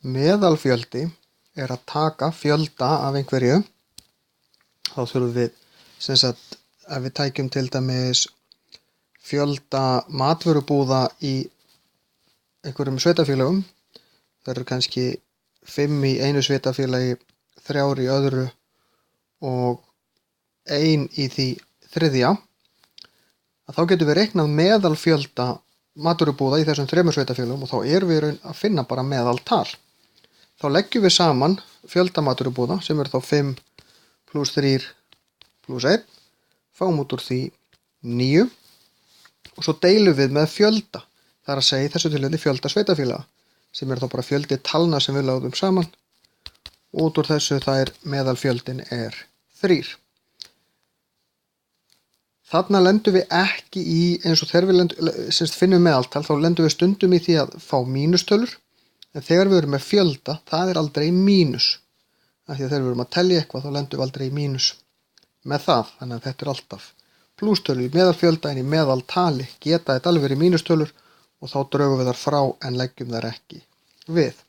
Meðalfjöldi er að taka fjölda af einhverju. Þá þurfum við, ef við tækjum til dæmis fjölda matvörubúða í einhverjum sveitarfélögum, það eru kannski 5 í einu sveitarfélagi, 3 í öðru og 1 í því þriðja, að þá getum við reiknað meðalfjölda matvörubúða í þessum 3 sveitarfélögum og þá erum við að finna bara meðaltal. Þá leggjum við saman fjölda matvörubúða sem eru þá 5 + 3 + 1, fáum út úr því 9 og svo deilum við með fjölda, það er að segja í þessu tilfelli fjölda sveitarfélaga, sem er þá bara fjöldi talna sem við lögðum saman. Út úr þessu meðalfjöldin er 3. Þarna lendum við ekki í, eins og þegar við finnum meðaltal, þá lendum við stundum í því að fá mínustölur, en þegar við erum með fjölda, það er aldrei mínus. Af því að þegar við erum að telja eitthvað, þá lendum við aldrei í mínus með það, þannig að þetta er alltaf plústölur í meðalfjölda, en í meðaltali geta þetta alveg verið mínustölur og þá drögum við þar frá en leggjum þar ekki við.